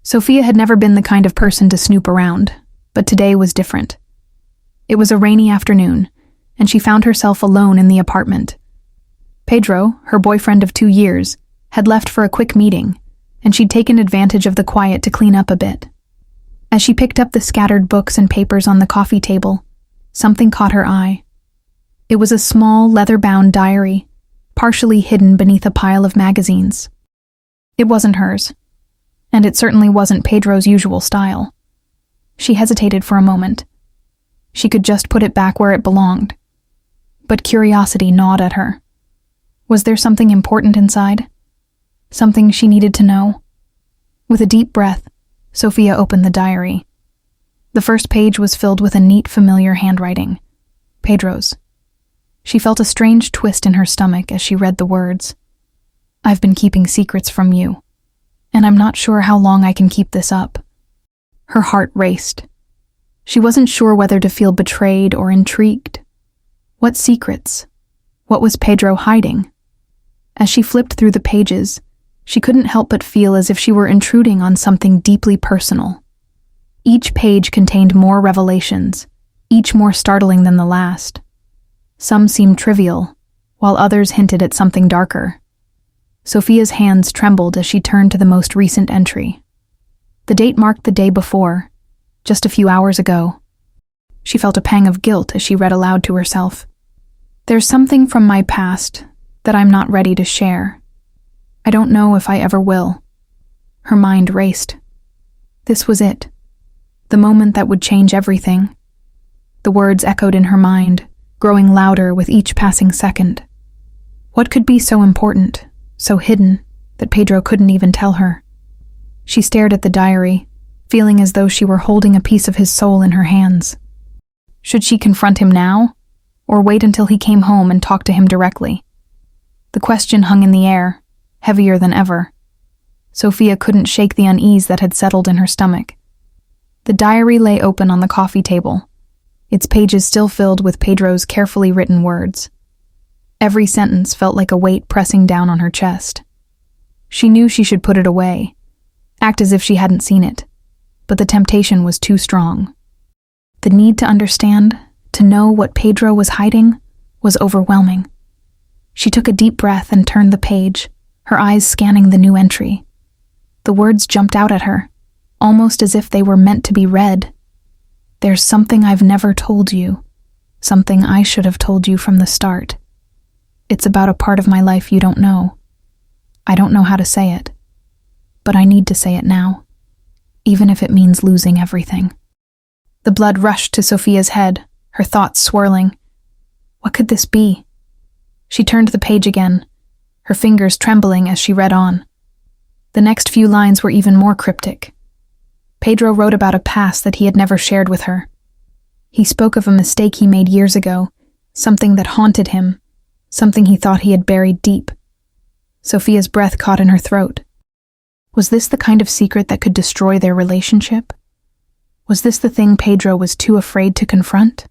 Sofia had never been the kind of person to snoop around, but today was different. It was a rainy afternoon, and she found herself alone in the apartment. Pedro, her boyfriend of 2 years, had left for a quick meeting, and she'd taken advantage of the quiet to clean up a bit. As she picked up the scattered books and papers on the coffee table, something caught her eye. It was a small, leather-bound diary, partially hidden beneath a pile of magazines. It wasn't hers, and it certainly wasn't Pedro's usual style. She hesitated for a moment. She could just put it back where it belonged. But curiosity gnawed at her. Was there something important inside? Something she needed to know? With a deep breath, Sofia opened the diary. The first page was filled with a neat, familiar handwriting. Pedro's. She felt a strange twist in her stomach as she read the words. "I've been keeping secrets from you, and I'm not sure how long I can keep this up." Her heart raced. She wasn't sure whether to feel betrayed or intrigued. What secrets? What was Pedro hiding? As she flipped through the pages, she couldn't help but feel as if she were intruding on something deeply personal. Each page contained more revelations, each more startling than the last. Some seemed trivial, while others hinted at something darker. Sofia's hands trembled as she turned to the most recent entry. The date marked the day before, just a few hours ago. She felt a pang of guilt as she read aloud to herself. "There's something from my past that I'm not ready to share. I don't know if I ever will." Her mind raced. This was it. The moment that would change everything. The words echoed in her mind, growing louder with each passing second. What could be so important, so hidden, that Pedro couldn't even tell her? She stared at the diary, feeling as though she were holding a piece of his soul in her hands. Should she confront him now, or wait until he came home and talked to him directly? The question hung in the air, heavier than ever. Sofia couldn't shake the unease that had settled in her stomach. The diary lay open on the coffee table, its pages still filled with Pedro's carefully written words. Every sentence felt like a weight pressing down on her chest. She knew she should put it away, act as if she hadn't seen it, but the temptation was too strong. The need to understand, to know what Pedro was hiding, was overwhelming. She took a deep breath and turned the page, her eyes scanning the new entry. The words jumped out at her, almost as if they were meant to be read. "There's something I've never told you, something I should have told you from the start. It's about a part of my life you don't know. I don't know how to say it, but I need to say it now, even if it means losing everything." The blood rushed to Sofia's head, her thoughts swirling. What could this be? She turned the page again, her fingers trembling as she read on. The next few lines were even more cryptic. Pedro wrote about a past that he had never shared with her. He spoke of a mistake he made years ago, something that haunted him, something he thought he had buried deep. Sofia's breath caught in her throat. Was this the kind of secret that could destroy their relationship? Was this the thing Pedro was too afraid to confront?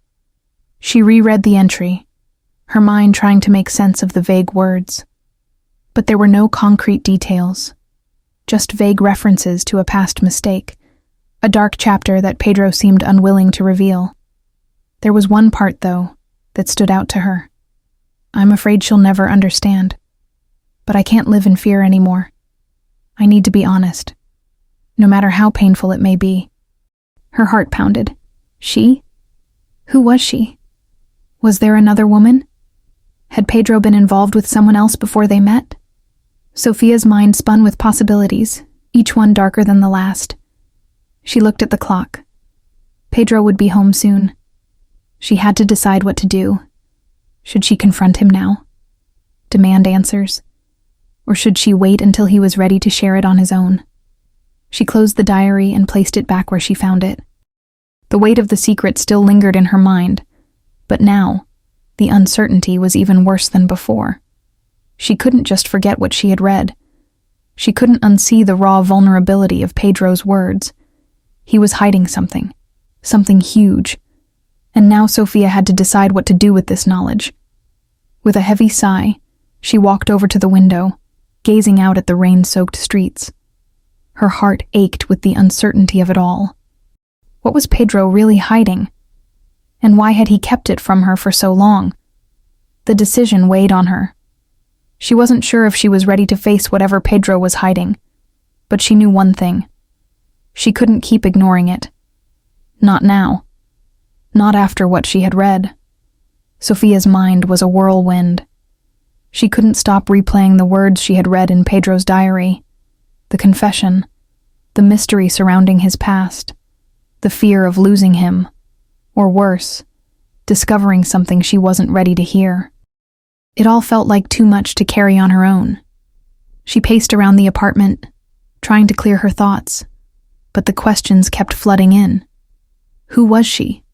She reread the entry, her mind trying to make sense of the vague words. But there were no concrete details, just vague references to a past mistake, a dark chapter that Pedro seemed unwilling to reveal. There was one part, though, that stood out to her. "I'm afraid she'll never understand, but I can't live in fear anymore. I need to be honest, no matter how painful it may be." Her heart pounded. She? Who was she? Was there another woman? Had Pedro been involved with someone else before they met? Sofia's mind spun with possibilities, each one darker than the last. She looked at the clock. Pedro would be home soon. She had to decide what to do. Should she confront him now? Demand answers? Or should she wait until he was ready to share it on his own? She closed the diary and placed it back where she found it. The weight of the secret still lingered in her mind, but now, the uncertainty was even worse than before. She couldn't just forget what she had read. She couldn't unsee the raw vulnerability of Pedro's words. He was hiding something huge, and now Sofia had to decide what to do with this knowledge. With a heavy sigh, she walked over to the window, gazing out at the rain-soaked streets. Her heart ached with the uncertainty of it all. What was Pedro really hiding? And why had he kept it from her for so long? The decision weighed on her. She wasn't sure if she was ready to face whatever Pedro was hiding, but she knew one thing. She couldn't keep ignoring it. Not now. Not after what she had read. Sofia's mind was a whirlwind. She couldn't stop replaying the words she had read in Pedro's diary. The confession, the mystery surrounding his past, the fear of losing him, or worse, discovering something she wasn't ready to hear. It all felt like too much to carry on her own. She paced around the apartment, trying to clear her thoughts, but the questions kept flooding in. Who was she?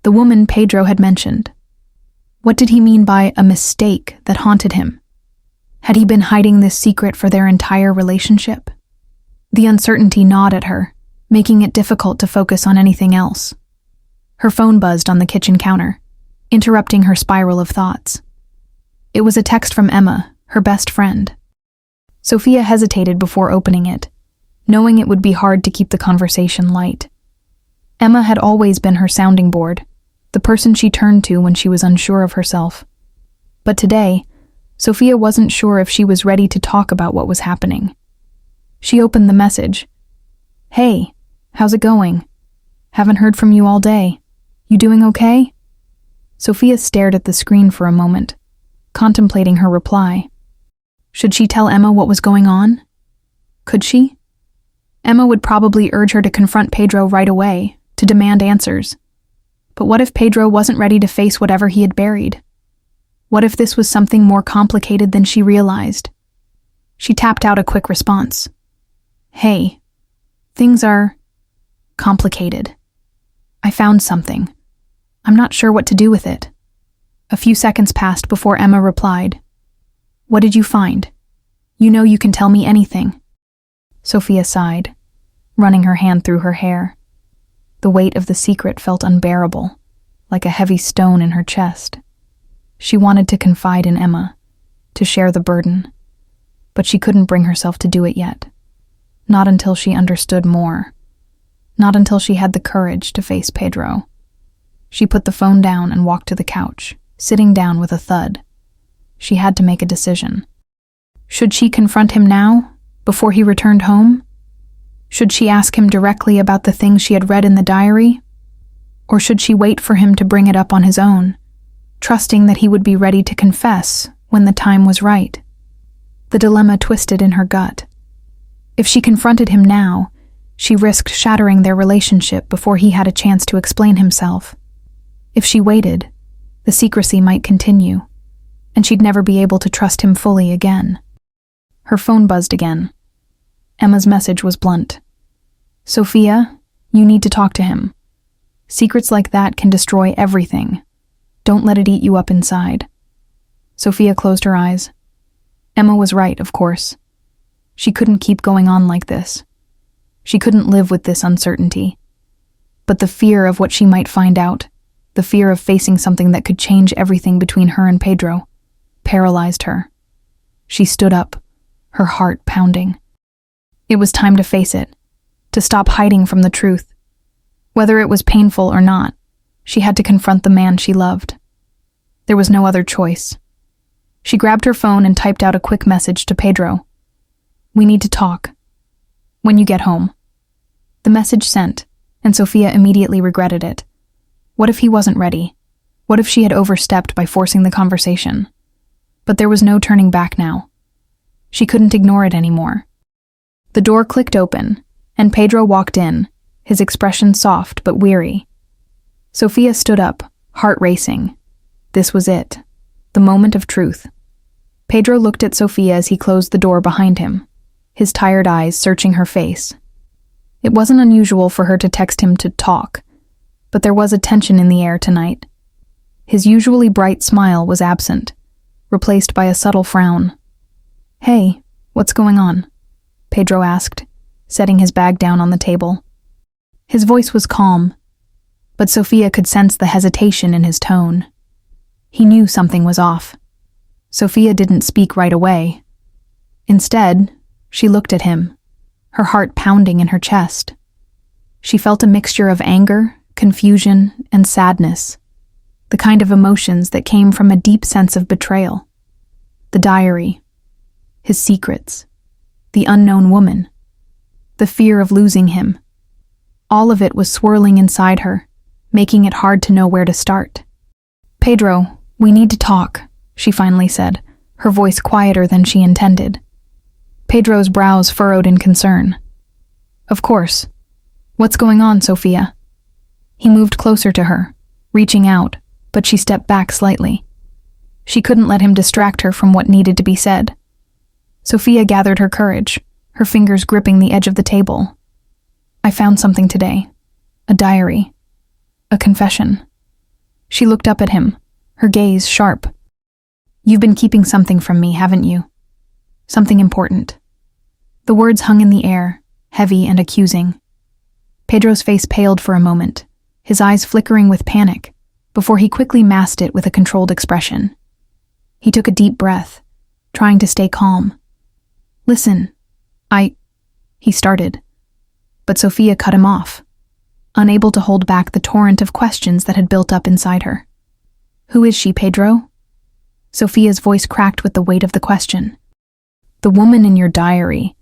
The woman Pedro had mentioned. What did he mean by a mistake that haunted him? Had he been hiding this secret for their entire relationship? The uncertainty gnawed at her, making it difficult to focus on anything else. Her phone buzzed on the kitchen counter, interrupting her spiral of thoughts. It was a text from Emma, her best friend. Sofia hesitated before opening it, knowing it would be hard to keep the conversation light. Emma had always been her sounding board, the person she turned to when she was unsure of herself. But today, Sofia wasn't sure if she was ready to talk about what was happening. She opened the message. "Hey, how's it going? Haven't heard from you all day. You doing okay?" Sofia stared at the screen for a moment, contemplating her reply. Should she tell Emma what was going on? Could she? Emma would probably urge her to confront Pedro right away, to demand answers. But what if Pedro wasn't ready to face whatever he had buried? What if this was something more complicated than she realized? She tapped out a quick response. "Hey, things are complicated. I found something. I'm not sure what to do with it." A few seconds passed before Emma replied. "What did you find? You know you can tell me anything." Sofia sighed, running her hand through her hair. The weight of the secret felt unbearable, like a heavy stone in her chest. She wanted to confide in Emma, to share the burden, but she couldn't bring herself to do it yet. Not until she understood more. Not until she had the courage to face Pedro. She put the phone down and walked to the couch, sitting down with a thud. She had to make a decision. Should she confront him now, before he returned home? Should she ask him directly about the things she had read in the diary? Or should she wait for him to bring it up on his own, trusting that he would be ready to confess when the time was right? The dilemma twisted in her gut. If she confronted him now, she risked shattering their relationship before he had a chance to explain himself. If she waited, the secrecy might continue, and she'd never be able to trust him fully again. Her phone buzzed again. Emma's message was blunt. "Sofia, you need to talk to him. Secrets like that can destroy everything. Don't let it eat you up inside." Sofia closed her eyes. Emma was right, of course. She couldn't keep going on like this. She couldn't live with this uncertainty. But the fear of what she might find out, the fear of facing something that could change everything between her and Pedro, paralyzed her. She stood up, her heart pounding. It was time to face it, to stop hiding from the truth. Whether it was painful or not, she had to confront the man she loved. There was no other choice. She grabbed her phone and typed out a quick message to Pedro. "We need to talk. When you get home." The message sent, and Sofia immediately regretted it. What if he wasn't ready? What if she had overstepped by forcing the conversation? But there was no turning back now. She couldn't ignore it anymore. The door clicked open, and Pedro walked in, his expression soft but weary. Sofia stood up, heart racing. This was it, the moment of truth. Pedro looked at Sofia as he closed the door behind him, his tired eyes searching her face. It wasn't unusual for her to text him to talk, but there was a tension in the air tonight. His usually bright smile was absent, replaced by a subtle frown. "Hey, what's going on?" Pedro asked, setting his bag down on the table. His voice was calm, but Sofia could sense the hesitation in his tone. He knew something was off. Sofia didn't speak right away. Instead, she looked at him, her heart pounding in her chest. She felt a mixture of anger, confusion, and sadness, the kind of emotions that came from a deep sense of betrayal. The diary, his secrets, the unknown woman, the fear of losing him. All of it was swirling inside her, making it hard to know where to start. "Pedro, we need to talk," she finally said, her voice quieter than she intended. Pedro's brows furrowed in concern. "Of course. What's going on, Sofia?" He moved closer to her, reaching out, but she stepped back slightly. She couldn't let him distract her from what needed to be said. Sofia gathered her courage, her fingers gripping the edge of the table. "I found something today. A diary. A confession." She looked up at him, her gaze sharp. "You've been keeping something from me, haven't you? Something important." The words hung in the air, heavy and accusing. Pedro's face paled for a moment, his eyes flickering with panic, before he quickly masked it with a controlled expression. He took a deep breath, trying to stay calm. "Listen, he started. But Sofia cut him off, unable to hold back the torrent of questions that had built up inside her. "Who is she, Pedro?" Sofia's voice cracked with the weight of the question. "The woman in your diary.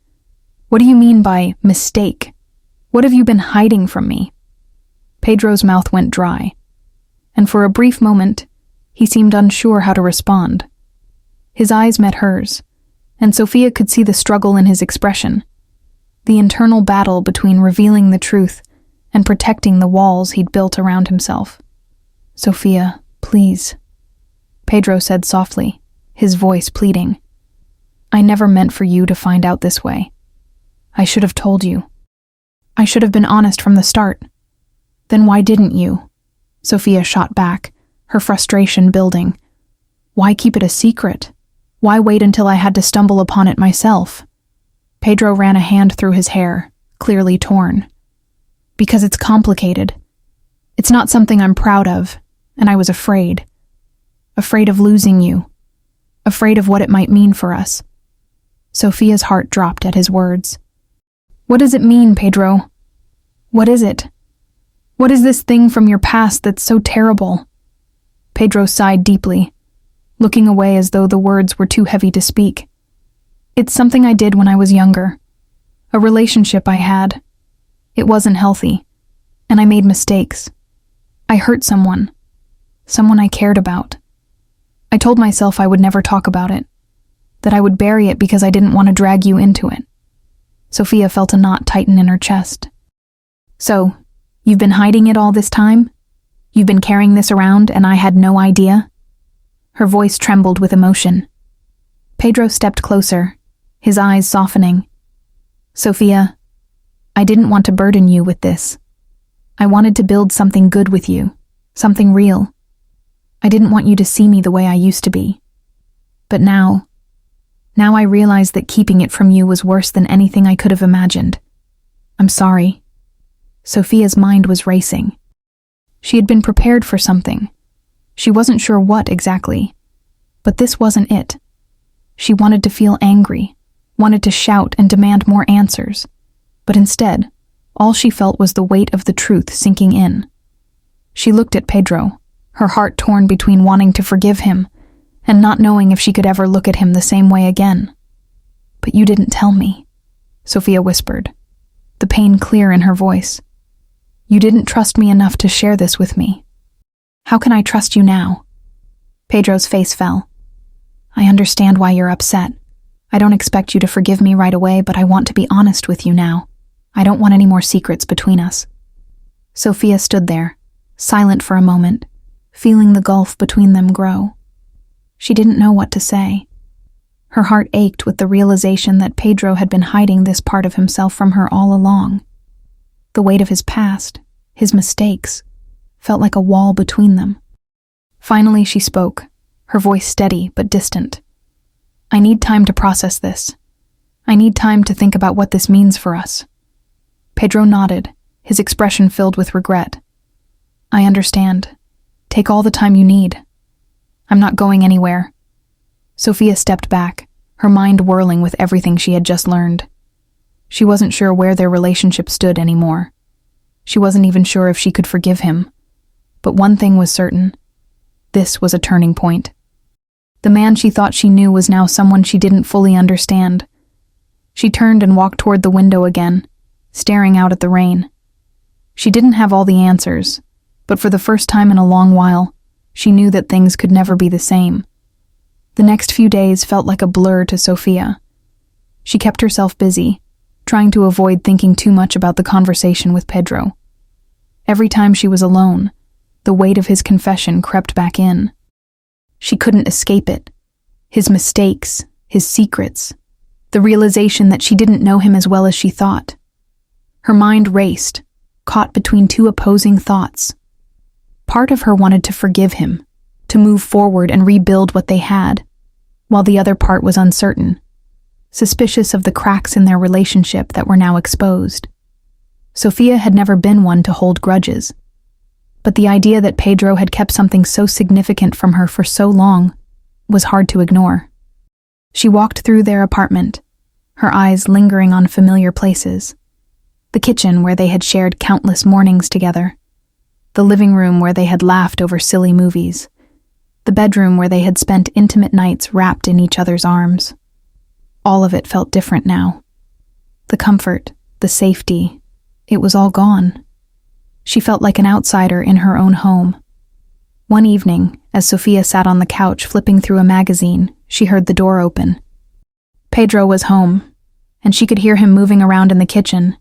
What do you mean by mistake? What have you been hiding from me?" Pedro's mouth went dry, and for a brief moment, he seemed unsure how to respond. His eyes met hers, and Sofia could see the struggle in his expression, the internal battle between revealing the truth and protecting the walls he'd built around himself. "Sofia, please," Pedro said softly, his voice pleading. "I never meant for you to find out this way. I should have told you. I should have been honest from the start." "Then why didn't you?" Sofia shot back, her frustration building. "Why keep it a secret? Why wait until I had to stumble upon it myself?" Pedro ran a hand through his hair, clearly torn. "Because it's complicated. It's not something I'm proud of, and I was afraid. Afraid of losing you. Afraid of what it might mean for us." Sofia's heart dropped at his words. "What does it mean, Pedro? What is it? What is this thing from your past that's so terrible?" Pedro sighed deeply, looking away as though the words were too heavy to speak. "It's something I did when I was younger. A relationship I had. It wasn't healthy, and I made mistakes. I hurt someone I cared about. I told myself I would never talk about it, that I would bury it because I didn't want to drag you into it." Sofia felt a knot tighten in her chest. "So, you've been hiding it all this time? You've been carrying this around and I had no idea?" Her voice trembled with emotion. Pedro stepped closer, his eyes softening. "Sofia, I didn't want to burden you with this. I wanted to build something good with you, something real. I didn't want you to see me the way I used to be. But now I realize that keeping it from you was worse than anything I could have imagined. I'm sorry." Sofia's mind was racing. She had been prepared for something. She wasn't sure what exactly, but this wasn't it. She wanted to feel angry, wanted to shout and demand more answers, but instead, all she felt was the weight of the truth sinking in. She looked at Pedro, her heart torn between wanting to forgive him and not knowing if she could ever look at him the same way again. "But you didn't tell me," Sofia whispered, the pain clear in her voice. "You didn't trust me enough to share this with me. How can I trust you now?" Pedro's face fell. "I understand why you're upset. I don't expect you to forgive me right away, but I want to be honest with you now. I don't want any more secrets between us." Sofia stood there, silent for a moment, feeling the gulf between them grow. She didn't know what to say. Her heart ached with the realization that Pedro had been hiding this part of himself from her all along. The weight of his past, his mistakes, felt like a wall between them. Finally she spoke, her voice steady but distant. "I need time to process this. I need time to think about what this means for us." Pedro nodded, his expression filled with regret. "I understand. Take all the time you need. I'm not going anywhere." Sofia stepped back, her mind whirling with everything she had just learned. She wasn't sure where their relationship stood anymore. She wasn't even sure if she could forgive him. But one thing was certain. This was a turning point. The man she thought she knew was now someone she didn't fully understand. She turned and walked toward the window again, staring out at the rain. She didn't have all the answers, but for the first time in a long while, she knew that things could never be the same. The next few days felt like a blur to Sofia. She kept herself busy, trying to avoid thinking too much about the conversation with Pedro. Every time she was alone, the weight of his confession crept back in. She couldn't escape it. His mistakes, his secrets, the realization that she didn't know him as well as she thought. Her mind raced, caught between two opposing thoughts. Part of her wanted to forgive him, to move forward and rebuild what they had, while the other part was uncertain, suspicious of the cracks in their relationship that were now exposed. Sofia had never been one to hold grudges, but the idea that Pedro had kept something so significant from her for so long was hard to ignore. She walked through their apartment, her eyes lingering on familiar places. The kitchen where they had shared countless mornings together. The living room where they had laughed over silly movies. The bedroom where they had spent intimate nights wrapped in each other's arms. All of it felt different now. The comfort, the safety, it was all gone. She felt like an outsider in her own home. One evening, as Sofia sat on the couch flipping through a magazine, she heard the door open. Pedro was home, and she could hear him moving around in the kitchen,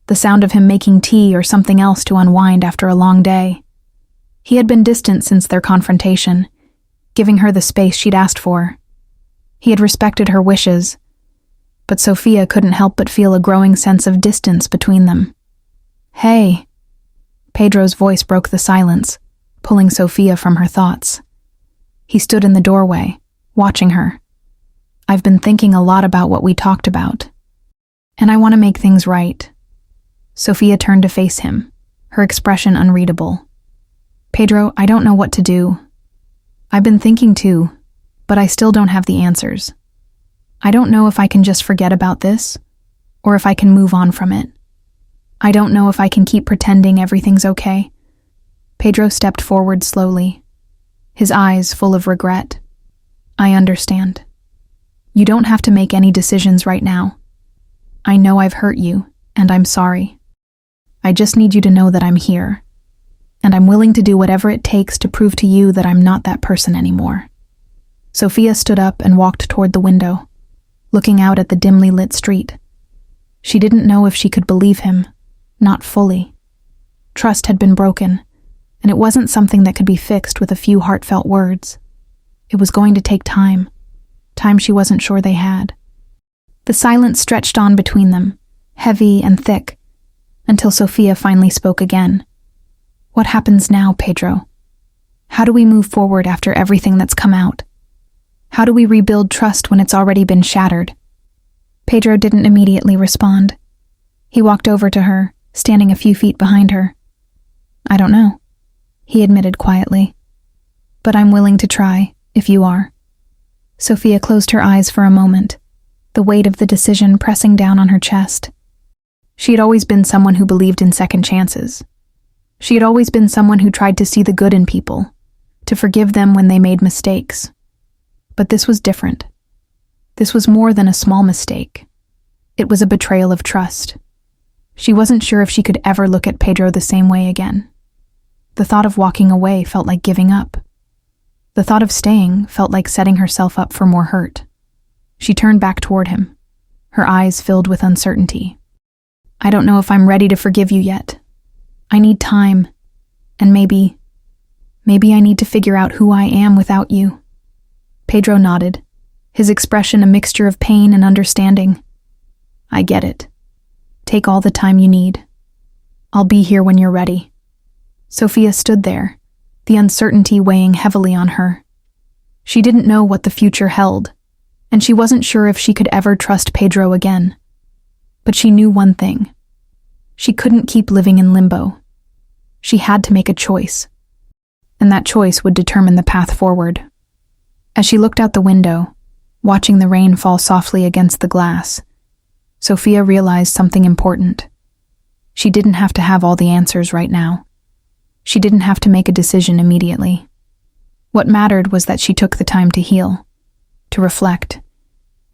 the sound of him making tea or something else to unwind after a long day. He had been distant since their confrontation, giving her the space she'd asked for. He had respected her wishes, but Sofia couldn't help but feel a growing sense of distance between them. "Hey." Pedro's voice broke the silence, pulling Sofia from her thoughts. He stood in the doorway, watching her. "I've been thinking a lot about what we talked about, and I want to make things right." Sofia turned to face him, her expression unreadable. "Pedro, I don't know what to do. I've been thinking too, but I still don't have the answers. I don't know if I can just forget about this, or if I can move on from it. I don't know if I can keep pretending everything's okay." Pedro stepped forward slowly, his eyes full of regret. "I understand. You don't have to make any decisions right now. I know I've hurt you, and I'm sorry. I just need you to know that I'm here, and I'm willing to do whatever it takes to prove to you that I'm not that person anymore." Sofia stood up and walked toward the window, looking out at the dimly lit street. She didn't know if she could believe him, not fully. Trust had been broken, and it wasn't something that could be fixed with a few heartfelt words. It was going to take time she wasn't sure they had. The silence stretched on between them, heavy and thick, until Sofia finally spoke again. "What happens now, Pedro? How do we move forward after everything that's come out? How do we rebuild trust when it's already been shattered?" Pedro didn't immediately respond. He walked over to her, standing a few feet behind her. "I don't know," he admitted quietly. "But I'm willing to try, if you are." Sofia closed her eyes for a moment, the weight of the decision pressing down on her chest. She had always been someone who believed in second chances. She had always been someone who tried to see the good in people, to forgive them when they made mistakes. But this was different. This was more than a small mistake. It was a betrayal of trust. She wasn't sure if she could ever look at Pedro the same way again. The thought of walking away felt like giving up. The thought of staying felt like setting herself up for more hurt. She turned back toward him, her eyes filled with uncertainty. "I don't know if I'm ready to forgive you yet. I need time, and maybe I need to figure out who I am without you." Pedro nodded, his expression a mixture of pain and understanding. "I get it. Take all the time you need. I'll be here when you're ready." Sofia stood there, the uncertainty weighing heavily on her. She didn't know what the future held, and she wasn't sure if she could ever trust Pedro again. But she knew one thing. She couldn't keep living in limbo. She had to make a choice, and that choice would determine the path forward. As she looked out the window, watching the rain fall softly against the glass, Sofia realized something important. She didn't have to have all the answers right now. She didn't have to make a decision immediately. What mattered was that she took the time to heal, to reflect,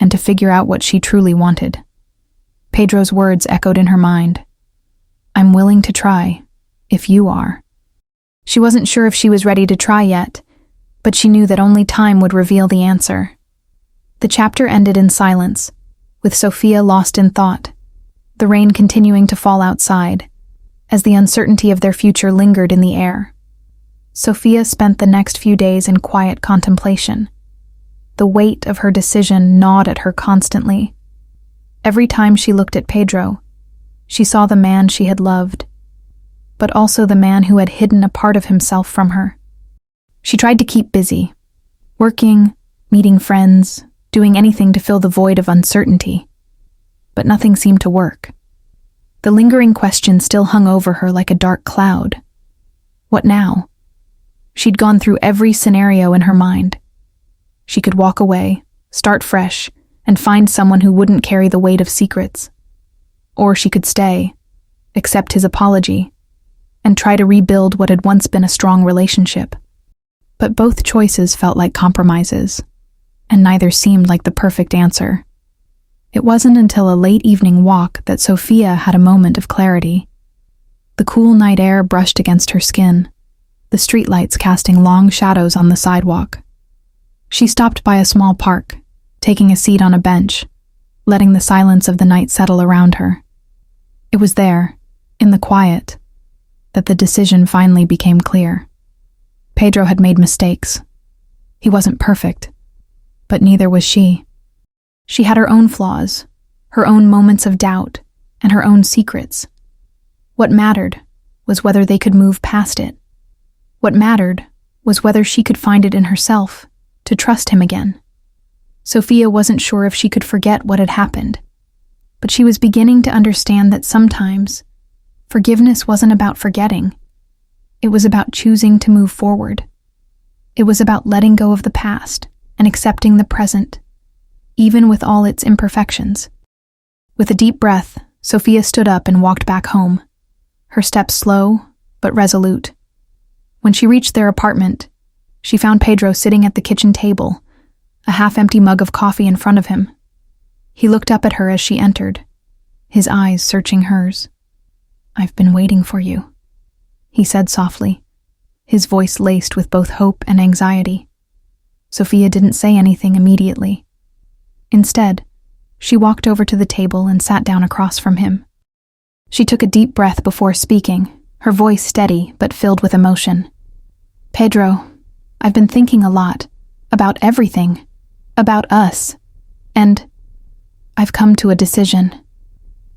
and to figure out what she truly wanted. Pedro's words echoed in her mind. "I'm willing to try, if you are." She wasn't sure if she was ready to try yet, but she knew that only time would reveal the answer. The chapter ended in silence, with Sofia lost in thought, the rain continuing to fall outside, as the uncertainty of their future lingered in the air. Sofia spent the next few days in quiet contemplation. The weight of her decision gnawed at her constantly. Every time she looked at Pedro, she saw the man she had loved, but also the man who had hidden a part of himself from her. She tried to keep busy, working, meeting friends, doing anything to fill the void of uncertainty. But nothing seemed to work. The lingering question still hung over her like a dark cloud. What now? She'd gone through every scenario in her mind. She could walk away, start fresh, and find someone who wouldn't carry the weight of secrets. Or she could stay, accept his apology, and try to rebuild what had once been a strong relationship. But both choices felt like compromises, and neither seemed like the perfect answer. It wasn't until a late evening walk that Sofia had a moment of clarity. The cool night air brushed against her skin, the streetlights casting long shadows on the sidewalk. She stopped by a small park, taking a seat on a bench, letting the silence of the night settle around her. It was there, in the quiet, that the decision finally became clear. Pedro had made mistakes. He wasn't perfect, but neither was she. She had her own flaws, her own moments of doubt, and her own secrets. What mattered was whether they could move past it. What mattered was whether she could find it in herself to trust him again. Sofia wasn't sure if she could forget what had happened, but she was beginning to understand that sometimes forgiveness wasn't about forgetting. It was about choosing to move forward. It was about letting go of the past and accepting the present, even with all its imperfections. With a deep breath, Sofia stood up and walked back home, her steps slow but resolute. When she reached their apartment, she found Pedro sitting at the kitchen table, a half-empty mug of coffee in front of him. He looked up at her as she entered, his eyes searching hers. "I've been waiting for you," he said softly, his voice laced with both hope and anxiety. Sofia didn't say anything immediately. Instead, she walked over to the table and sat down across from him. She took a deep breath before speaking, her voice steady but filled with emotion. "Pedro, I've been thinking a lot, about everything, about us, and I've come to a decision."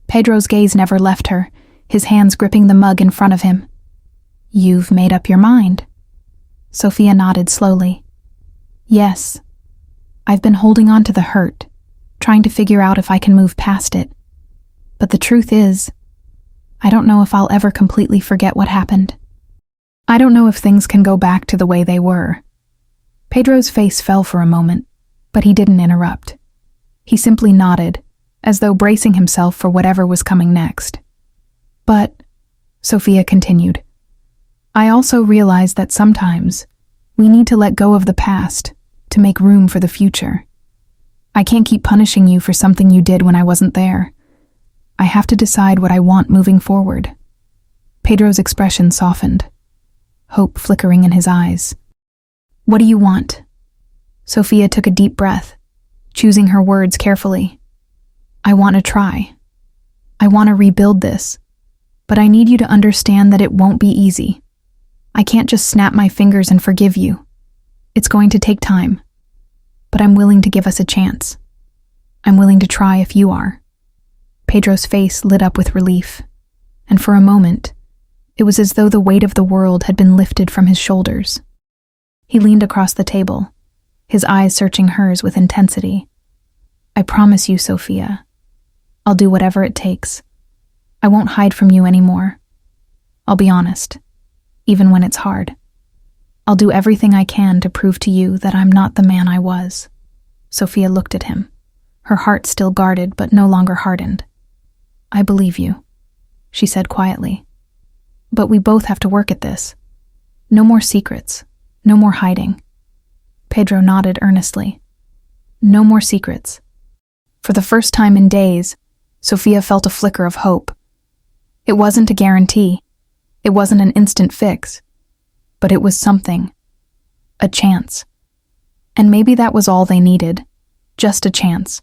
Pedro's gaze never left her, his hands gripping the mug in front of him. "You've made up your mind?" Sofia nodded slowly. "Yes. I've been holding on to the hurt, trying to figure out if I can move past it. But the truth is, I don't know if I'll ever completely forget what happened. I don't know if things can go back to the way they were." Pedro's face fell for a moment, but he didn't interrupt. He simply nodded, as though bracing himself for whatever was coming next. "But," Sofia continued, "I also realize that sometimes we need to let go of the past to make room for the future. I can't keep punishing you for something you did when I wasn't there. I have to decide what I want moving forward." Pedro's expression softened, hope flickering in his eyes. "What do you want?" Sofia took a deep breath, choosing her words carefully. "I want to try. I want to rebuild this, but I need you to understand that it won't be easy. I can't just snap my fingers and forgive you. It's going to take time, but I'm willing to give us a chance. I'm willing to try if you are." Pedro's face lit up with relief, and for a moment, it was as though the weight of the world had been lifted from his shoulders. He leaned across the table, his eyes searching hers with intensity. "I promise you, Sofia, I'll do whatever it takes. I won't hide from you anymore. I'll be honest, even when it's hard. I'll do everything I can to prove to you that I'm not the man I was." Sofia looked at him, her heart still guarded but no longer hardened. "I believe you," she said quietly. "But we both have to work at this. No more secrets, no more hiding." Pedro nodded earnestly. No more secrets. For the first time in days, Sofia felt a flicker of hope. It wasn't a guarantee. It wasn't an instant fix. But it was something. A chance. And maybe that was all they needed. Just a chance.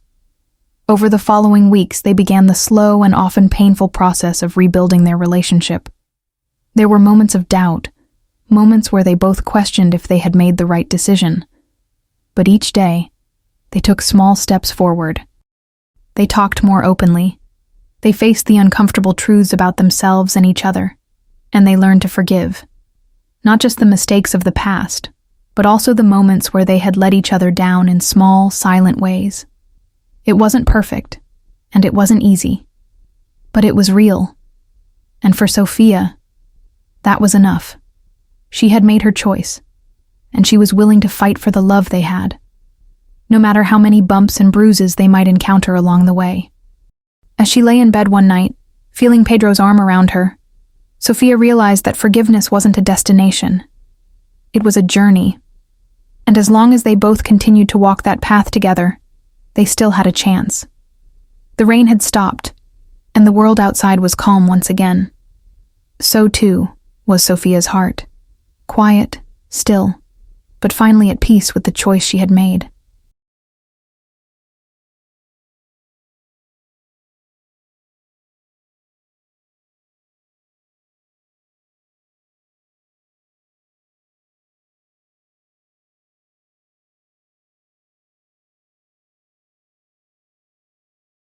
Over the following weeks, they began the slow and often painful process of rebuilding their relationship. There were moments of doubt, moments where they both questioned if they had made the right decision. But each day, they took small steps forward. They talked more openly. They faced the uncomfortable truths about themselves and each other. And they learned to forgive. Not just the mistakes of the past, but also the moments where they had let each other down in small, silent ways. It wasn't perfect, and it wasn't easy. But it was real. And for Sofia, that was enough. She had made her choice, and she was willing to fight for the love they had, no matter how many bumps and bruises they might encounter along the way. As she lay in bed one night, feeling Pedro's arm around her, Sofia realized that forgiveness wasn't a destination. It was a journey. And as long as they both continued to walk that path together, they still had a chance. The rain had stopped, and the world outside was calm once again. So too was Sofia's heart. Quiet, still, but finally at peace with the choice she had made.